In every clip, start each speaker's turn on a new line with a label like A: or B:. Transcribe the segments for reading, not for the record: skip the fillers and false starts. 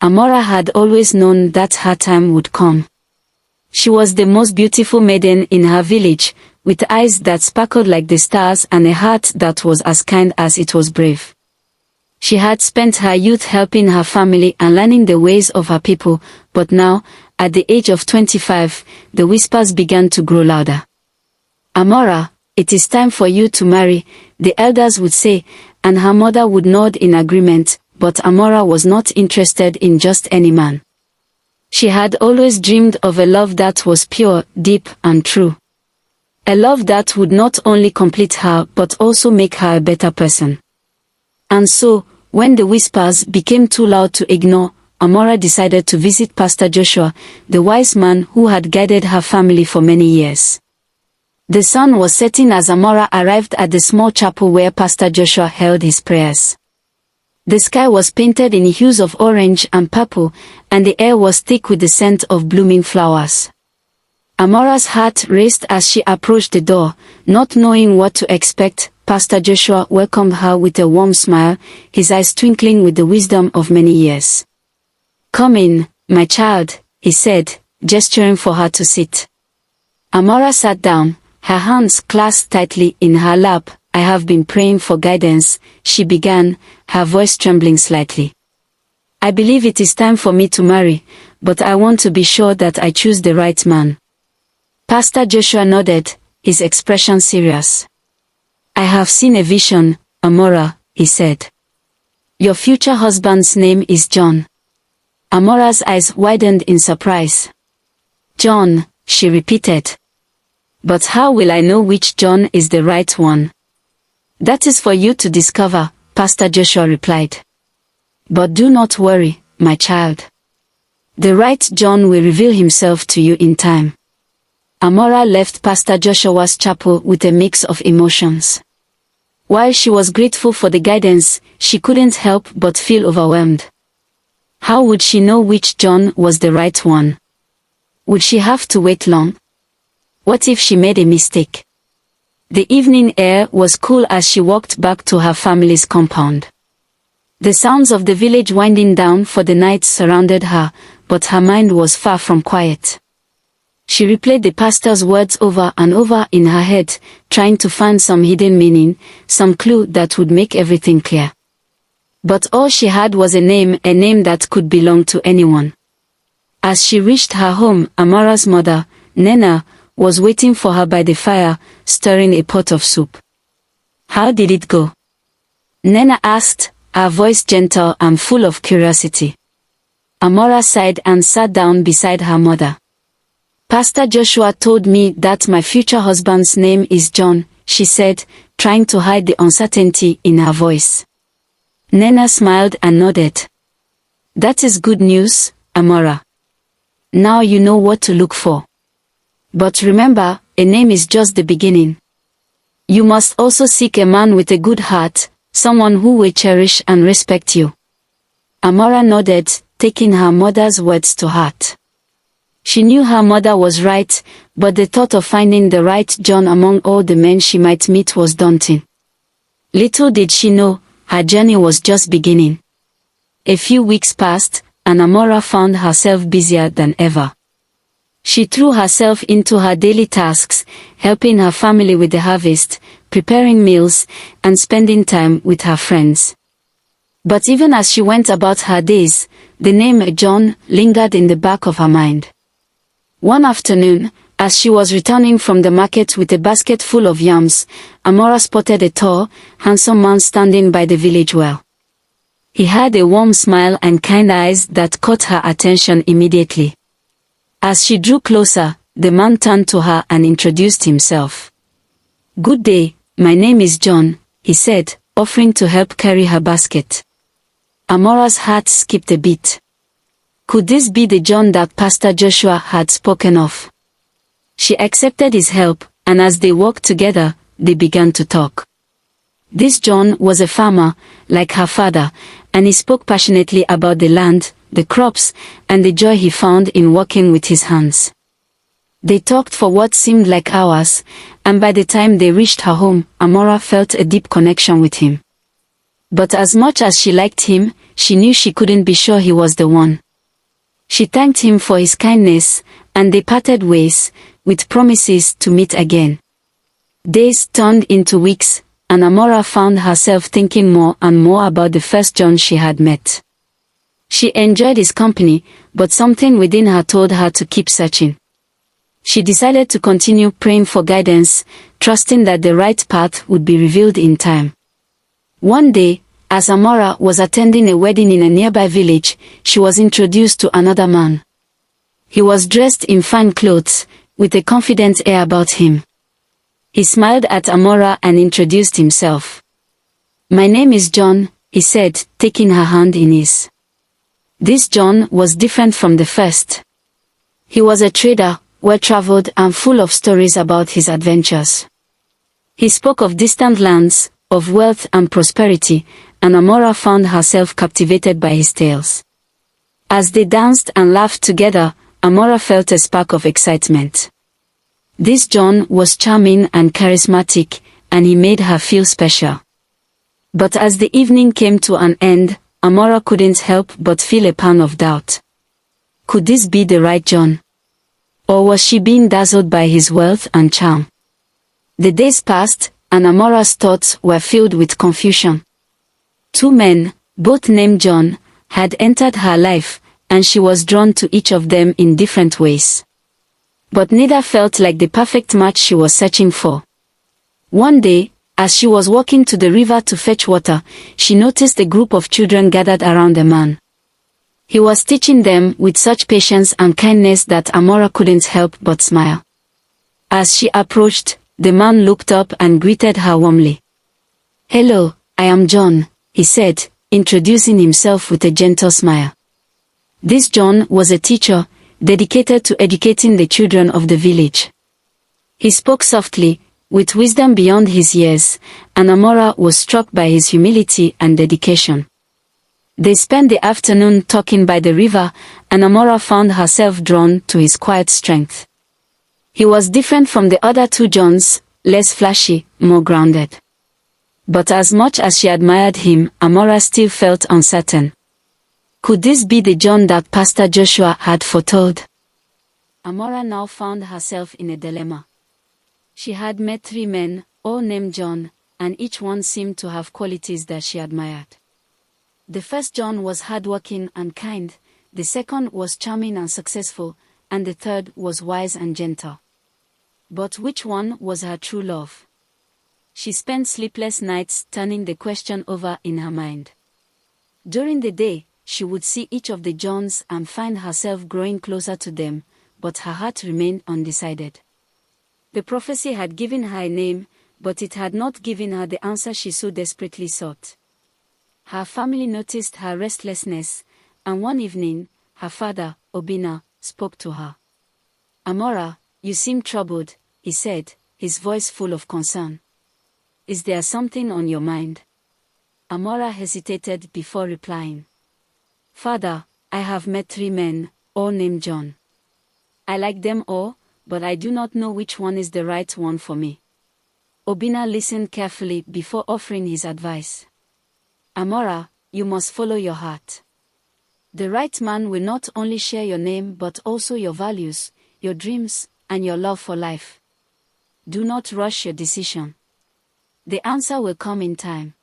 A: Amara had always known that her time would come. She was the most beautiful maiden in her village, with eyes that sparkled like the stars and a heart that was as kind as it was brave. She had spent her youth helping her family and learning the ways of her people, but now, at the age of 25, the whispers began to grow louder. "Amara, it is time for you to marry," the elders would say, and her mother would nod in agreement, but Amara was not interested in just any man. She had always dreamed of a love that was pure, deep, and true. A love that would not only complete her but also make her a better person. And so, when the whispers became too loud to ignore, Amara decided to visit Pastor Joshua, the wise man who had guided her family for many years. The sun was setting as Amara arrived at the small chapel where Pastor Joshua held his prayers. The sky was painted in hues of orange and purple, and the air was thick with the scent of blooming flowers. Amara's heart raced as she approached the door, not knowing what to expect. Pastor Joshua welcomed her with a warm smile, his eyes twinkling with the wisdom of many years. "Come in, my child," he said, gesturing for her to sit. Amara sat down, her hands clasped tightly in her lap. "I have been praying for guidance," she began, her voice trembling slightly. "I believe it is time for me to marry, but I want to be sure that I choose the right man." Pastor Joshua nodded, his expression serious. "I have seen a vision, Amara," he said. "Your future husband's name is John." Amara's eyes widened in surprise. "John," she repeated. "But how will I know which John is the right one?" "That is for you to discover," Pastor Joshua replied. "But do not worry, my child. The right John will reveal himself to you in time." Amara left Pastor Joshua's chapel with a mix of emotions. While she was grateful for the guidance, she couldn't help but feel overwhelmed. How would she know which John was the right one? Would she have to wait long? What if she made a mistake? The evening air was cool as she walked back to her family's compound. The sounds of the village winding down for the night surrounded her, but her mind was far from quiet. She replayed the pastor's words over and over in her head, trying to find some hidden meaning, some clue that would make everything clear. But all she had was a name that could belong to anyone. As she reached her home, Amara's mother, Nena, was waiting for her by the fire, stirring a pot of soup. "How did it go?" Nena asked, her voice gentle and full of curiosity. Amara sighed and sat down beside her mother. "Pastor Joshua told me that my future husband's name is John," she said, trying to hide the uncertainty in her voice. Nena smiled and nodded. "That is good news, Amara. Now you know what to look for. But remember, a name is just the beginning. You must also seek a man with a good heart, someone who will cherish and respect you." Amara nodded, taking her mother's words to heart. She knew her mother was right, but the thought of finding the right John among all the men she might meet was daunting. Little did she know, her journey was just beginning. A few weeks passed, and Amara found herself busier than ever. She threw herself into her daily tasks, helping her family with the harvest, preparing meals, and spending time with her friends. But even as she went about her days, the name John lingered in the back of her mind. One afternoon, as she was returning from the market with a basket full of yams, Amara spotted a tall, handsome man standing by the village well. He had a warm smile and kind eyes that caught her attention immediately. As she drew closer, the man turned to her and introduced himself. "Good day, my name is John," he said, offering to help carry her basket. Amara's heart skipped a beat. Could this be the John that Pastor Joshua had spoken of? She accepted his help, and as they walked together, they began to talk. This John was a farmer, like her father, and he spoke passionately about the land, the crops, and the joy he found in working with his hands. They talked for what seemed like hours, and by the time they reached her home, Amara felt a deep connection with him. But as much as she liked him, she knew she couldn't be sure he was the one. She thanked him for his kindness, and they parted ways, with promises to meet again. Days turned into weeks, and Amara found herself thinking more and more about the first John she had met. She enjoyed his company, but something within her told her to keep searching. She decided to continue praying for guidance, trusting that the right path would be revealed in time. One day, as Amara was attending a wedding in a nearby village, she was introduced to another man. He was dressed in fine clothes, with a confident air about him. He smiled at Amara and introduced himself. "My name is John," he said, taking her hand in his. This John was different from the first. He was a trader, well-traveled and full of stories about his adventures. He spoke of distant lands, of wealth and prosperity, and Amara found herself captivated by his tales. As they danced and laughed together, Amara felt a spark of excitement. This John was charming and charismatic, and he made her feel special. But as the evening came to an end, Amara couldn't help but feel a pang of doubt. Could this be the right John? Or was she being dazzled by his wealth and charm? The days passed, and Amara's thoughts were filled with confusion. Two men, both named John, had entered her life, and she was drawn to each of them in different ways. But neither felt like the perfect match she was searching for. One day, as she was walking to the river to fetch water, she noticed a group of children gathered around a man. He was teaching them with such patience and kindness that Amara couldn't help but smile. As she approached, the man looked up and greeted her warmly. "Hello, I am John," he said, introducing himself with a gentle smile. This John was a teacher, dedicated to educating the children of the village. He spoke softly, with wisdom beyond his years, and Amara was struck by his humility and dedication. They spent the afternoon talking by the river, and Amara found herself drawn to his quiet strength. He was different from the other two Johns, less flashy, more grounded. But as much as she admired him, Amara still felt uncertain. Could this be the John that Pastor Joshua had foretold? Amara now found herself in a dilemma. She had met 3 men, all named John, and each one seemed to have qualities that she admired. The first John was hardworking and kind, the second was charming and successful, and the third was wise and gentle. But which one was her true love? She spent sleepless nights turning the question over in her mind. During the day, she would see each of the Johns and find herself growing closer to them, but her heart remained undecided. The prophecy had given her a name, but it had not given her the answer she so desperately sought. Her family noticed her restlessness, and one evening, her father, Obina, spoke to her. "Amara, you seem troubled," he said, his voice full of concern. "Is there something on your mind?" Amara hesitated before replying. "Father, I have met 3 men, all named John. I like them all, but I do not know which one is the right one for me." Obina listened carefully before offering his advice. "Amara, you must follow your heart. The right man will not only share your name but also your values, your dreams, and your love for life. Do not rush your decision. The answer will come in time."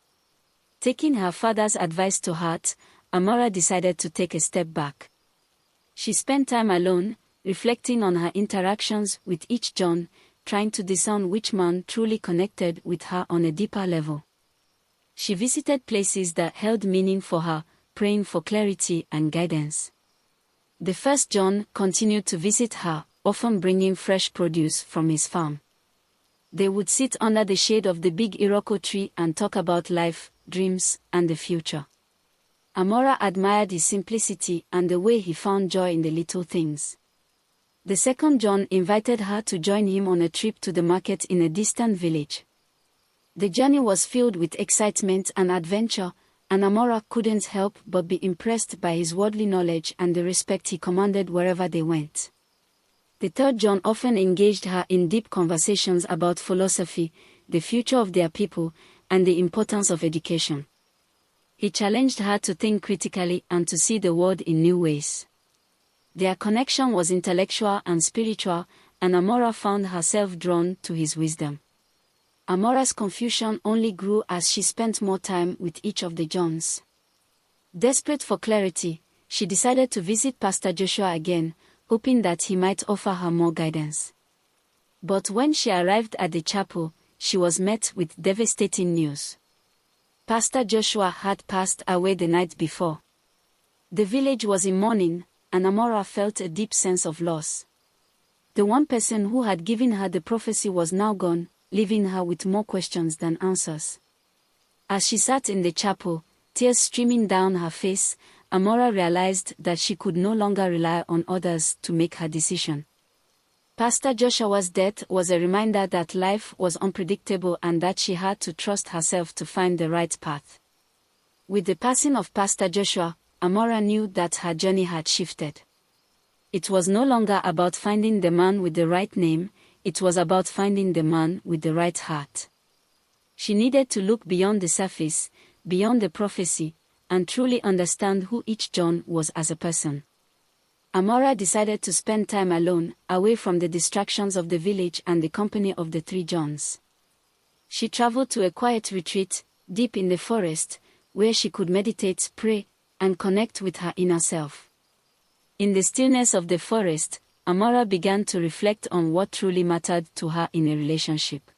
A: Taking her father's advice to heart, Amara decided to take a step back. She spent time alone, reflecting on her interactions with each John, trying to discern which man truly connected with her on a deeper level. She visited places that held meaning for her, praying for clarity and guidance. The first John continued to visit her, often bringing fresh produce from his farm. They would sit under the shade of the big Iroko tree and talk about life, dreams, and the future. Amara admired his simplicity and the way he found joy in the little things. The second John invited her to join him on a trip to the market in a distant village. The journey was filled with excitement and adventure, and Amara couldn't help but be impressed by his worldly knowledge and the respect he commanded wherever they went. The third John often engaged her in deep conversations about philosophy, the future of their people, and the importance of education. He challenged her to think critically and to see the world in new ways. Their connection was intellectual and spiritual, and Amara found herself drawn to his wisdom. Amara's confusion only grew as she spent more time with each of the Johns. Desperate for clarity, she decided to visit Pastor Joshua again, hoping that he might offer her more guidance. But when she arrived at the chapel, she was met with devastating news. Pastor Joshua had passed away the night before. The village was in mourning, and Amara felt a deep sense of loss. The one person who had given her the prophecy was now gone, leaving her with more questions than answers. As she sat in the chapel, tears streaming down her face, Amara realized that she could no longer rely on others to make her decision. Pastor Joshua's death was a reminder that life was unpredictable and that she had to trust herself to find the right path. With the passing of Pastor Joshua, Amara knew that her journey had shifted. It was no longer about finding the man with the right name, it was about finding the man with the right heart. She needed to look beyond the surface, beyond the prophecy, and truly understand who each John was as a person. Amara decided to spend time alone, away from the distractions of the village and the company of the 3 Johns. She traveled to a quiet retreat, deep in the forest, where she could meditate, pray, and connect with her inner self. In the stillness of the forest, Amara began to reflect on what truly mattered to her in a relationship.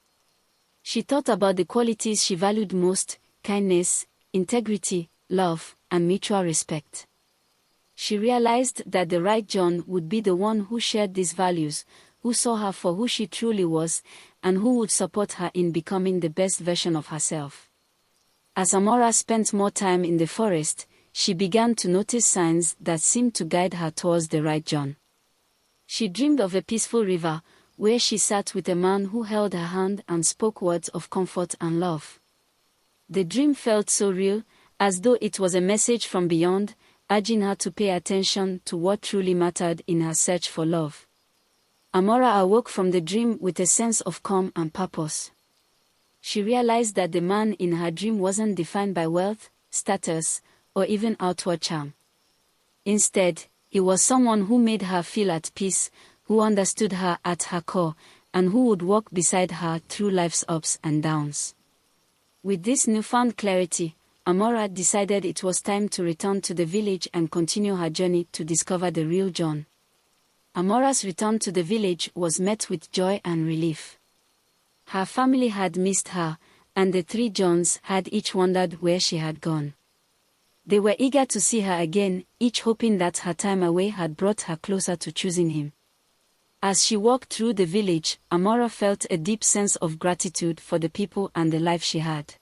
A: She thought about the qualities she valued most: kindness, integrity, love, and mutual respect. She realized that the right John would be the one who shared these values, who saw her for who she truly was, and who would support her in becoming the best version of herself. As Amara spent more time in the forest, she began to notice signs that seemed to guide her towards the right John. She dreamed of a peaceful river, where she sat with a man who held her hand and spoke words of comfort and love. The dream felt so real, as though it was a message from beyond, urging her to pay attention to what truly mattered in her search for love. Amara awoke from the dream with a sense of calm and purpose. She realized that the man in her dream wasn't defined by wealth, status, or even outward charm. Instead, he was someone who made her feel at peace, who understood her at her core, and who would walk beside her through life's ups and downs. With this newfound clarity, Amara decided it was time to return to the village and continue her journey to discover the real John. Amara's return to the village was met with joy and relief. Her family had missed her, and the 3 Johns had each wondered where she had gone. They were eager to see her again, each hoping that her time away had brought her closer to choosing him. As she walked through the village, Amara felt a deep sense of gratitude for the people and the life she had.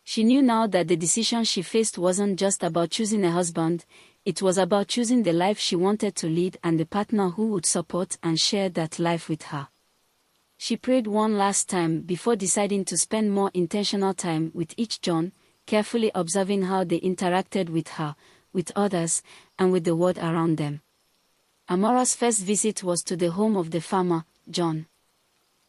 A: She knew now that the decision she faced wasn't just about choosing a husband, it was about choosing the life she wanted to lead and the partner who would support and share that life with her. She prayed one last time before deciding to spend more intentional time with each John, carefully observing how they interacted with her, with others, and with the world around them. Amara's first visit was to the home of the farmer, John.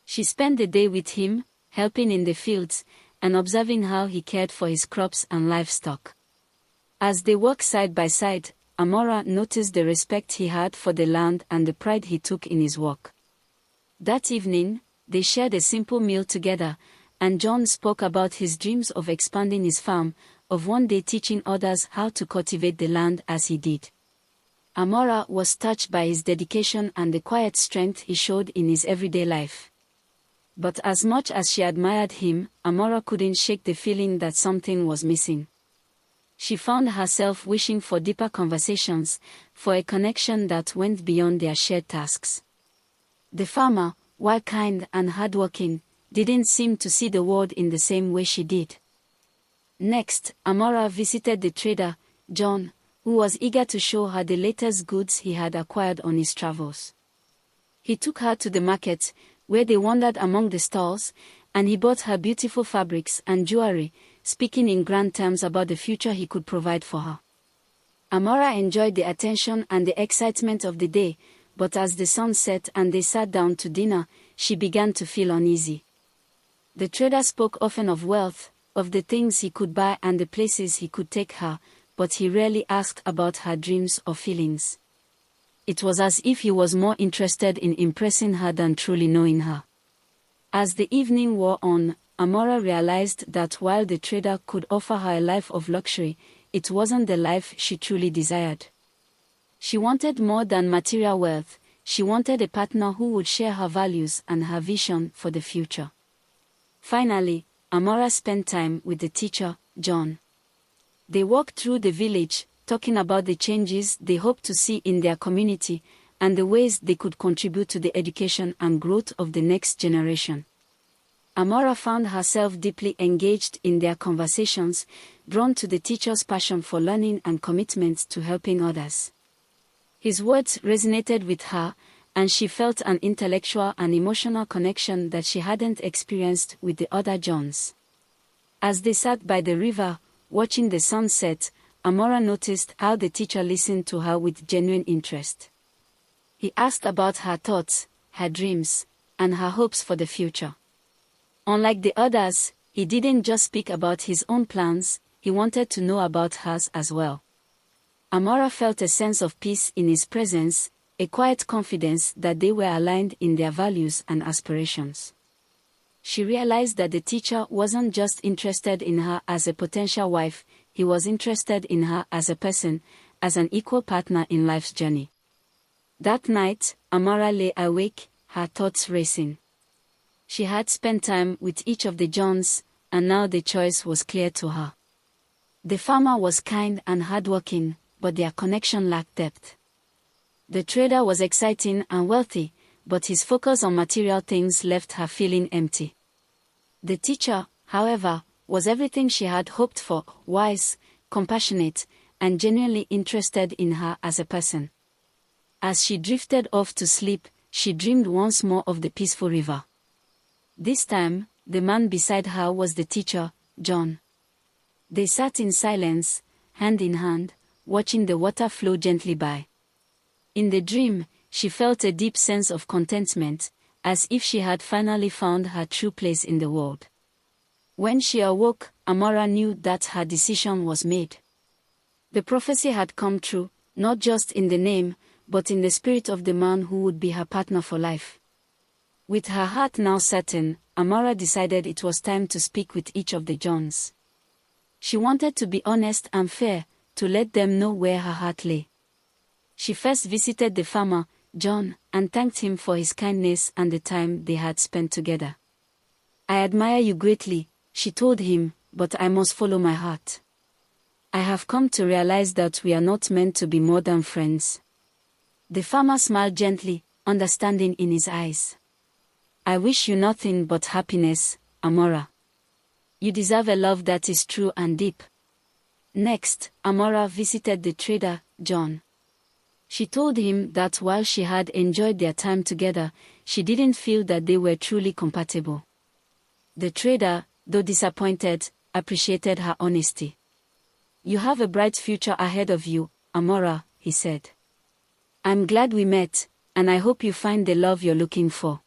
A: She spent the day with him, helping in the fields, and observing how he cared for his crops and livestock. As they worked side by side, Amara noticed the respect he had for the land and the pride he took in his work. That evening, they shared a simple meal together, and John spoke about his dreams of expanding his farm, of one day teaching others how to cultivate the land as he did. Amara was touched by his dedication and the quiet strength he showed in his everyday life. But as much as she admired him, Amara couldn't shake the feeling that something was missing. She found herself wishing for deeper conversations, for a connection that went beyond their shared tasks. The farmer, while kind and hardworking, didn't seem to see the world in the same way she did. Next, Amara visited the trader, John, who was eager to show her the latest goods he had acquired on his travels. He took her to the market, where they wandered among the stalls, and he bought her beautiful fabrics and jewelry, speaking in grand terms about the future he could provide for her. Amara enjoyed the attention and the excitement of the day, but as the sun set and they sat down to dinner, she began to feel uneasy. The trader spoke often of wealth, of the things he could buy and the places he could take her, but he rarely asked about her dreams or feelings. It was as if he was more interested in impressing her than truly knowing her. As the evening wore on, Amara realized that while the trader could offer her a life of luxury, it wasn't the life she truly desired. She wanted more than material wealth. She wanted a partner who would share her values and her vision for the future. Finally, Amara spent time with the teacher, John. They walked through the village, talking about the changes they hoped to see in their community and the ways they could contribute to the education and growth of the next generation. Amara found herself deeply engaged in their conversations, drawn to the teacher's passion for learning and commitment to helping others. His words resonated with her, and she felt an intellectual and emotional connection that she hadn't experienced with the other Johns. As they sat by the river, watching the sunset, Amara noticed how the teacher listened to her with genuine interest. He asked about her thoughts, her dreams, and her hopes for the future. Unlike the others, he didn't just speak about his own plans, he wanted to know about hers as well. Amara felt a sense of peace in his presence, a quiet confidence that they were aligned in their values and aspirations. She realized that the teacher wasn't just interested in her as a potential wife, he was interested in her as a person, as an equal partner in life's journey. That night, Amara lay awake, her thoughts racing. She had spent time with each of the Johns, and now the choice was clear to her. The farmer was kind and hardworking, but their connection lacked depth. The trader was exciting and wealthy, but his focus on material things left her feeling empty. The teacher, however, was everything she had hoped for, wise, compassionate, and genuinely interested in her as a person. As she drifted off to sleep, she dreamed once more of the peaceful river. This time, the man beside her was the teacher, John. They sat in silence, hand in hand, watching the water flow gently by. In the dream, she felt a deep sense of contentment, as if she had finally found her true place in the world. When she awoke, Amara knew that her decision was made. The prophecy had come true, not just in the name, but in the spirit of the man who would be her partner for life. With her heart now certain, Amara decided it was time to speak with each of the Johns. She wanted to be honest and fair, to let them know where her heart lay. She first visited the farmer, John, and thanked him for his kindness and the time they had spent together. "I admire you greatly," she told him, "but I must follow my heart. I have come to realize that we are not meant to be more than friends." The farmer smiled gently, understanding in his eyes. "I wish you nothing but happiness, Amara. You deserve a love that is true and deep." Next, Amara visited the trader, John. She told him that while she had enjoyed their time together, she didn't feel that they were truly compatible. The trader, though disappointed, appreciated her honesty. "You have a bright future ahead of you, Amara," he said. "I'm glad we met, and I hope you find the love you're looking for."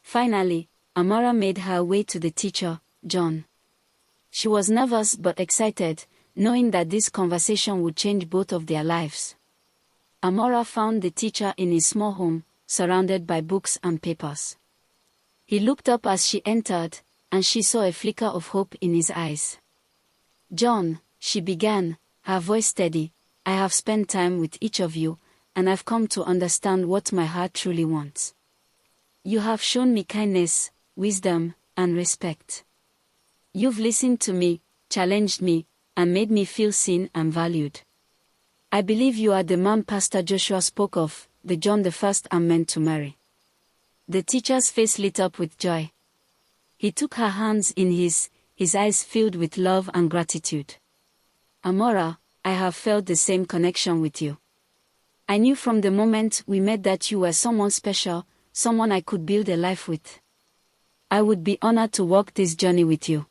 A: Finally, Amara made her way to the teacher, John. She was nervous but excited, knowing that this conversation would change both of their lives. Amara found the teacher in his small home, surrounded by books and papers. He looked up as she entered, and she saw a flicker of hope in his eyes. "John," she began, her voice steady, "I have spent time with each of you, and I've come to understand what my heart truly wants. You have shown me kindness, wisdom, and respect. You've listened to me, challenged me, and made me feel seen and valued. I believe you are the man Pastor Joshua spoke of, the John the first I'm meant to marry." The teacher's face lit up with joy. He took her hands in his eyes filled with love and gratitude. "Amara, I have felt the same connection with you. I knew from the moment we met that you were someone special, someone I could build a life with. I would be honored to walk this journey with you."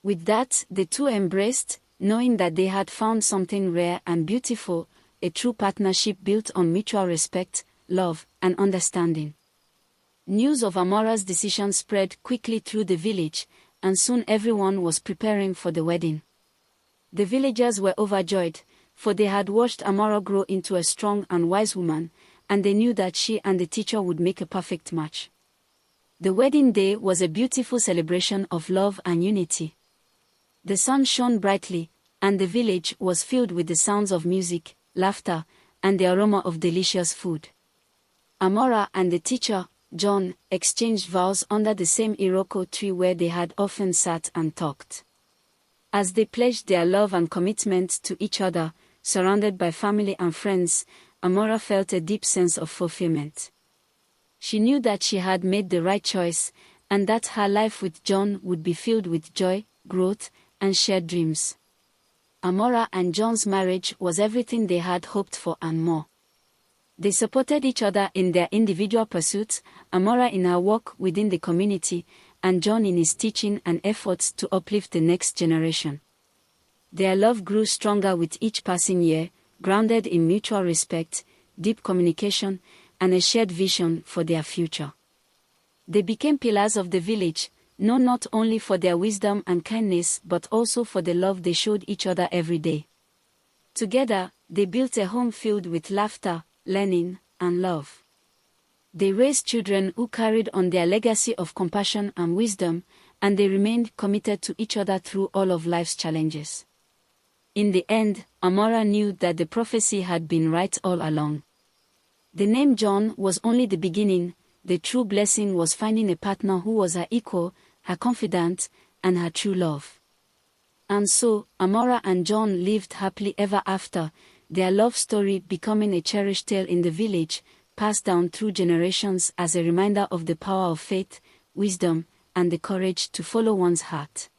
A: With that, the two embraced, knowing that they had found something rare and beautiful, a true partnership built on mutual respect, love, and understanding. News of Amara's decision spread quickly through the village, and soon everyone was preparing for the wedding. The villagers were overjoyed, for they had watched Amara grow into a strong and wise woman, and they knew that she and the teacher would make a perfect match. The wedding day was a beautiful celebration of love and unity. The sun shone brightly, and the village was filled with the sounds of music, laughter, and the aroma of delicious food. Amara and the teacher, John, exchanged vows under the same iroko tree where they had often sat and talked. As they pledged their love and commitment to each other, surrounded by family and friends, Amara felt a deep sense of fulfillment. She knew that she had made the right choice, and that her life with John would be filled with joy, growth, and shared dreams. Amara and John's marriage was everything they had hoped for and more. They supported each other in their individual pursuits, Amara in her work within the community, and John in his teaching and efforts to uplift the next generation. Their love grew stronger with each passing year, grounded in mutual respect, deep communication, and a shared vision for their future. They became pillars of the village, known not only for their wisdom and kindness but also for the love they showed each other every day. Together, they built a home filled with laughter, learning, and love. They raised children who carried on their legacy of compassion and wisdom, and they remained committed to each other through all of life's challenges. In the end, Amara knew that the prophecy had been right all along. The name John was only the beginning. The true blessing was finding a partner who was her equal, her confidant, and her true love. And so, Amara and John lived happily ever after, their love story becoming a cherished tale in the village, passed down through generations as a reminder of the power of faith, wisdom, and the courage to follow one's heart.